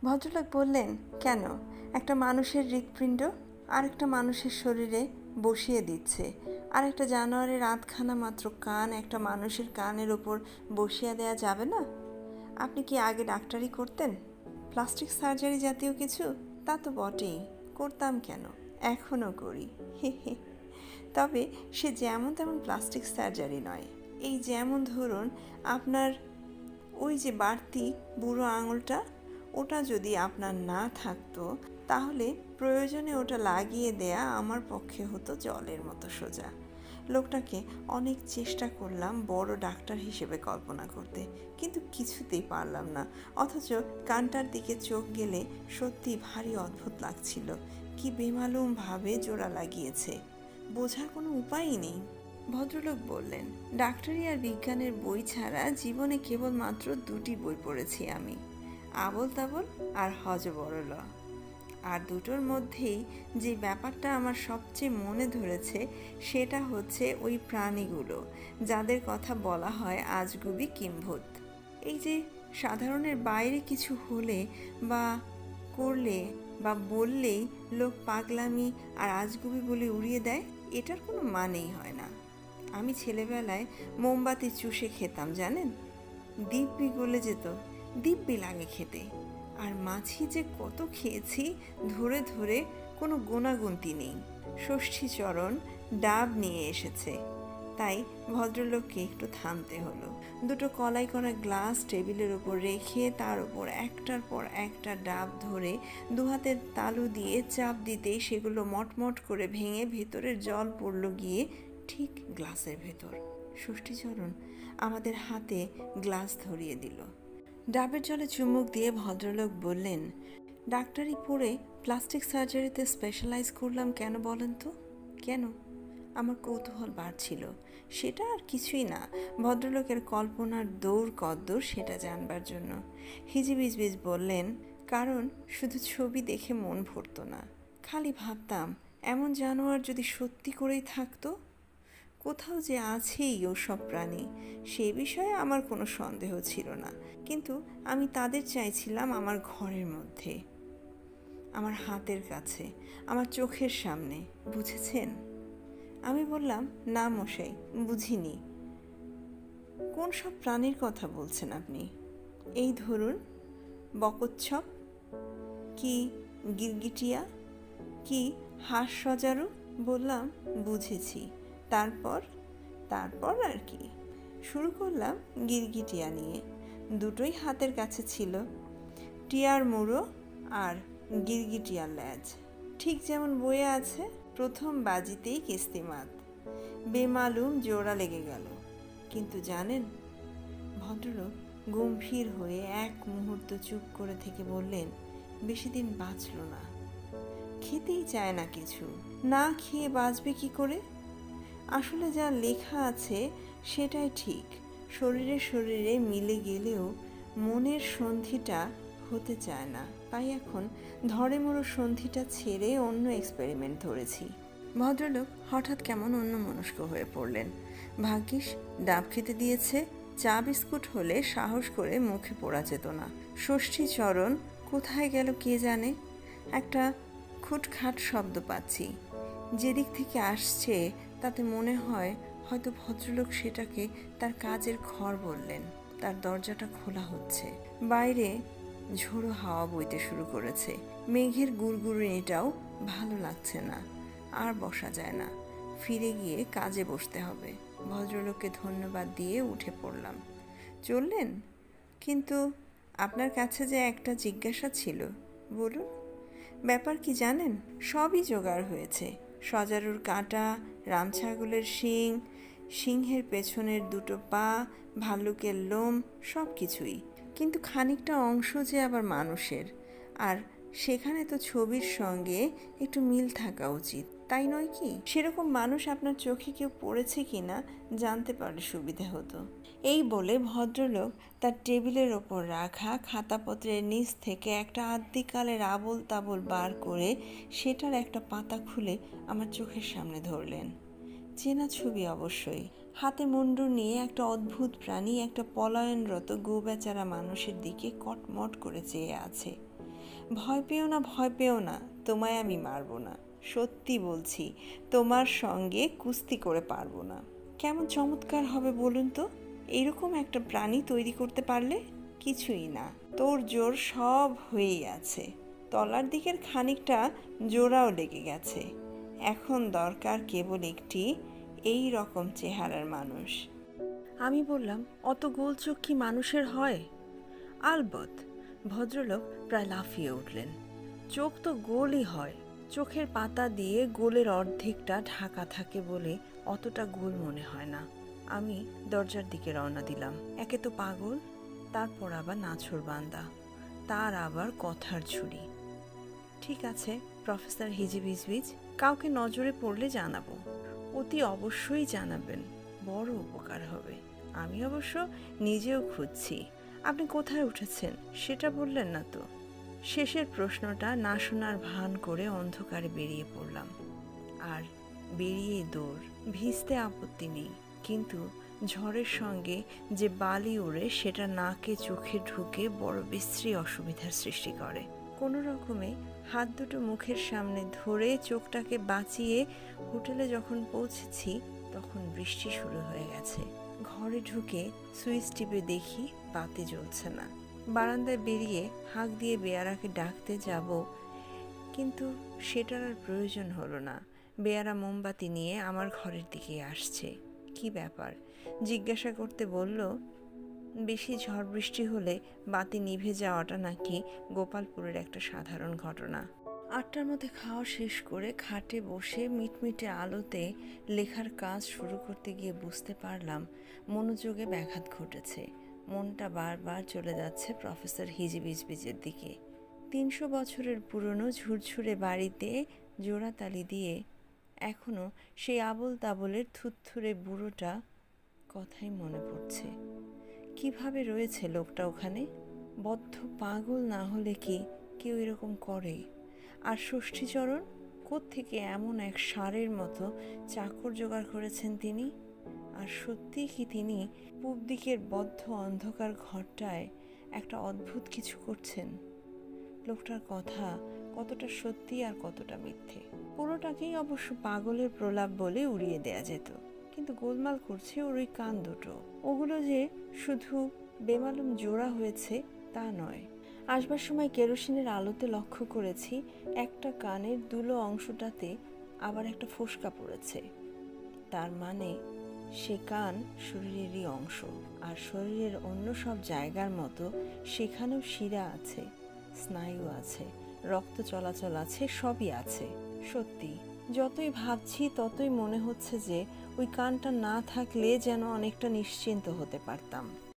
ভদ্রলোক বললেন, কেন? একটা মানুষের হৃৎপিণ্ড আরেকটা মানুষের শরীরে বসিয়ে দিচ্ছে, আর একটা জানোয়ারের আধখানা মাত্র কান একটা মানুষের কানের ওপর বসিয়ে দেয়া যাবে না? আপনি কি আগে ডাক্তারি করতেন? প্লাস্টিক সার্জারি জাতীয় কিছু? তা তো বটেই, করতাম কেন, এখনও করি। হে হে। তবে সে যেমন তেমন প্লাস্টিক সার্জারি নয়। এই যেমন ধরুন আপনার ওই যে বাড়তি বুড়ো আঙুলটা, ওটা যদি আপনার না থাকতো তাহলে প্রয়োজনে ওটা লাগিয়ে দেয়া আমার পক্ষে হতো জলের মতো সোজা। লোকটাকে অনেক চেষ্টা করলাম বড় ডাক্তার হিসেবে কল্পনা করতে, কিন্তু কিছুতেই পারলাম না। অথচ কানটার দিকে চোখ গেলে সত্যি ভারী অদ্ভুত লাগছিল। কি বেমালুমভাবে জোড়া লাগিয়েছে, বোঝার কোনো উপায়ই নেই। ভদ্রলোক বললেন, ডাক্তারি আর বিজ্ঞানের বই ছাড়া জীবনে কেবলমাত্র দুটি বই পড়েছি আমি, আবোল তাবোল আর হযবরল। আর দুটোর মধ্যেই যে ব্যাপারটা আমার সবচেয়ে মনে ধরেছে সেটা হচ্ছে ওই প্রাণীগুলো যাদের কথা বলা হয় আজগুবি কিম্ভূত। এই যে সাধারণের বাইরে কিছু হলে বা করলে বা বললেই লোক পাগলামি আর আজগুবি বলে উড়িয়ে দেয়, এটার কোনো মানেই হয় না। আমি ছেলেবেলায় মোমবাতি চুষে খেতাম জানেন, দিব্যি গলে যেত, দিব্যি লাগে খেতে। আর মাছি যে কত খেয়েছি ধরে ধরে কোনো গোনাগুনতি নেই। ষষ্ঠীচরণ ডাব নিয়ে এসেছে, তাই ভদ্রলোককে একটু থামতে হলো। দুটো কলাই করা গ্লাস টেবিলের ওপর রেখে তার ওপর একটার পর একটা ডাব ধরে দুহাতের তালু দিয়ে চাপ দিতেই সেগুলো মটমট করে ভেঙে ভেতরের জল পড়ল গিয়ে ঠিক গ্লাসের ভেতর। ষষ্ঠীচরণ আমাদের হাতে গ্লাস ধরিয়ে দিল। ডাবের জলে চুমুক দিয়ে ভদ্রলোক বললেন, ডাক্তারি পড়ে প্লাস্টিক সার্জারিতে স্পেশালাইজ করলাম কেন বলেন তো? কেন? আমার কৌতূহল বাড়ছিল। সেটা আর কিছুই না, ভদ্রলোকের কল্পনার দৌড় কদ্দূর সেটা জানবার জন্য। হিজিবিজবিজ বললেন, কারণ শুধু ছবি দেখে মন ভরত না। খালি ভাবতাম এমন জানোয়ার যদি সত্যি করেই থাকতো, কোথাও যে আছেই ওসব প্রাণী, সে বিষয়ে আমার কোনো সন্দেহ ছিল না। কিন্তু আমি তাদের চাইছিলাম আমার ঘরের মধ্যে, আমার হাতের কাছে, আমার চোখের সামনে, বুঝেছেন? আমি বললাম, না মশাই, বুঝিনি। কোন সব প্রাণীর কথা বলছেন আপনি? এই ধরুন বকচ্ছপ, কি গিরগিটিয়া, কি হাঁস সজারু। বললাম, বুঝেছি। তারপর? তারপর আর কি? শুরু করলাম গিরগিটিয়া নিয়ে। দুটোই হাতের কাছে ছিল, টিয়ার মুড়ো আর গিরগিটিয়ার ল্যাজ। ঠিক যেমন বইয়ে আছে, প্রথম বাজিতেই কিস্তিমাত, বেমালুম জোড়া লেগে গেল। কিন্তু জানেন, ভদ্রলোক গম্ভীর হয়ে এক মুহূর্ত চুপ করে থেকে বললেন, বেশি দিন বাঁচল না। খেতেই চায় না কিছু, না খেয়ে বাঁচবে কি করে? আসলে যা লেখা আছে সেটাই ঠিক, শরীরে শরীরে মিলে গেলেও মনের সন্ধিটা হতে চায় না। তাই এখন ধরে মরো সন্ধিটা ছেড়ে অন্য এক্সপেরিমেন্ট ধরেছি। ভদ্রলোক হঠাৎ কেমন অন্যমনস্ক হয়ে পড়লেন। ভাগ্যিস ডাব খেতে দিয়েছে, চা বিস্কুট হলে সাহস করে মুখে পোড়া যেত না। ষষ্ঠীচরণ কোথায় গেল কে জানে। একটা খুটখাট শব্দ পাচ্ছি, যেদিক থেকে আসছে তাতে মনে হয় হয়তো ভদ্রলোক সেটাকে তার কাজের ঘর বললেন। তার দরজাটা খোলা হচ্ছে, বাইরে ঝোড়ো হাওয়া বইতে শুরু করেছে। মেঘের গুড়গুড়িটাও ভালো লাগছে না, আর বসা যায় না, ফিরে গিয়ে কাজে বসতে হবে। ভদ্রলোককে ধন্যবাদ দিয়ে উঠে পড়লাম। চললেন? কিন্তু আপনার কাছে যে একটা জিজ্ঞাসা ছিল, বলুন। ব্যাপার কি জানেন? সবই জোগাড় হয়েছে, সজারুর কাঁটা, রামছাগলের শিং, সিংহের পেছনের দুটো পা, ভাল্লুকের লোম, সব কিছুই। কিন্তু খানিকটা অংশ যে আবার মানুষের, আর সেখানে তো ছবির সঙ্গে একটু মিল থাকা উচিত, তাই নয় কি? সেরকম মানুষ আপনার চোখে কেউ পড়েছে কি না জানতে পারলে সুবিধে হতো। এই বলে ভদ্রলোক তার টেবিলের ওপর রাখা খাতাপত্রের নিচ থেকে একটা আদ্যিকালের আবোল তাবোল বার করে সেটার একটা পাতা খুলে আমার চোখের সামনে ধরলেন। চেনা ছবি অবশ্যই। হাতে মুন্ডু নিয়ে একটা অদ্ভুত প্রাণী একটা পলায়নরত গোবেচারা মানুষের দিকে কটমট করে চেয়ে আছে। ভয় পেও না, ভয় পেও না, তোমায় আমি মারবো না। সত্যি বলছি, তোমার সঙ্গে কুস্তি করে পারবো না। কেমন চমৎকার হবে বলুন তো, এরকম একটা প্রাণী তৈরি করতে পারলে। কিছুই না, তোর জোর সব হয়েই আছে, তলার দিকের খানিকটা জোড়াও লেগে গেছে। এখন দরকার কেবল একটি এই রকম চেহারার মানুষ। আমি বললাম, অত গোল চোখ কি মানুষের হয়? আলবৎ। ভদ্রলোক প্রায় লাফিয়ে উঠলেন। চোখ তো গোলই হয়, চোখের পাতা দিয়ে গোলের অর্ধেকটা ঢাকা থাকে বলে অতটা গোল মনে হয় না। আমি দরজার দিকে রওনা দিলাম। একে তো পাগল, তারপর আবার নাছোড়বান্দা, তার আবার কথার ঝুড়ি। ঠিক আছে প্রফেসর হিজিবিজবিজ, কাউকে নজরে পড়লে জানাবো। অতি অবশ্যই জানাবেন, বড় উপকার হবে। আমি অবশ্য নিজেও খুঁজছি। আপনি কোথায় উঠেছেন সেটা বললেন না তো। শেষের প্রশ্নটা না শোনার ভান করে অন্ধকারে বেরিয়ে পড়লাম। আর বেরিয়ে দৌড়। ভিজতে আপত্তি নেই, কিন্তু ঝড়ের সঙ্গে যে বালি ওড়ে সেটা নাকে চোখে ঢুকে বড় বিশ্রী অসুবিধার সৃষ্টি করে। কোনো রকমে হাত দুটো মুখের সামনে ধরে চোখটাকে বাঁচিয়ে হোটেলে যখন পৌঁছেছি তখন বৃষ্টি শুরু হয়ে গেছে। ঘরে ঢুকে সুইচ টিপে দেখি বাতি জ্বলছে না। বারান্দায় বেরিয়ে হাঁক দিয়ে বেয়ারাকে ডাকতে যাব, কিন্তু সেটার আর প্রয়োজন হলো না। বেয়ারা মোমবাতি নিয়ে আমার ঘরের দিকে আসছে। কি ব্যাপার জিজ্ঞাসা করতে বলল, বেশি ঝড় বৃষ্টি হলে বাতি নিভে যাওয়াটা নাকি গোপালপুরের একটা সাধারণ ঘটনা। 8টার মধ্যে খাওয়া শেষ করে খাটে বসে মিটমিটে আলোতে লেখার কাজ শুরু করতে গিয়ে বুঝতে পারলাম মনোযোগে ব্যাঘাত ঘটেছে। মনটা বারবার চলে যাচ্ছে প্রফেসর হিজিবিজবিজের দিকে। 300 বছরের পুরনো ঝুরঝুরে বাড়িতে জোড়াতালি দিয়ে এখনো সেই আবোল তাবোলের থুতথুরে বুড়োটা কথাই মনে পড়ছে। কিভাবে রয়েছে লোকটা ওখানে? বদ্ধ পাগল না হলে কি কেউ এরকম করে? আর ষষ্ঠীচরণ কোত্থেকে এমন এক ষাঁড়ের মতো চাকর জোগাড় করেছেন তিনি? আর সত্যি কি তিনি পূব দিকের বদ্ধ অন্ধকার ঘরটায় একটা অদ্ভুত কিছু করছেন? লোকটার কথা কতটা সত্যি আর কতটা মিথ্যে, পুরোটাকেই অবশ্য পাগলের প্রলাপ বলে উড়িয়ে দেয়া যেত। কিন্তু গোলমাল করছে ওর ওই কান দুটো। ওগুলো যে শুধু বেমালুম জোড়া হয়েছে তা নয়। আসবার সময় কেরোসিনের আলোতে লক্ষ্য করেছি একটা কানের দুলো অংশটাতে আবার একটা ফোসকা পড়েছে। তার মানে সে কান শরীরেরই অংশ, আর শরীরের অন্য সব জায়গার মতো সেখানেও শিরা আছে, স্নায়ু আছে, রক্ত চলাচল আছে, সবই আছে। সত্যি যতই ভাবছি ততই মনে হচ্ছে যে ওই কানটা না থাকলে যেন অনেকটা নিশ্চিন্ত হতে পারতাম।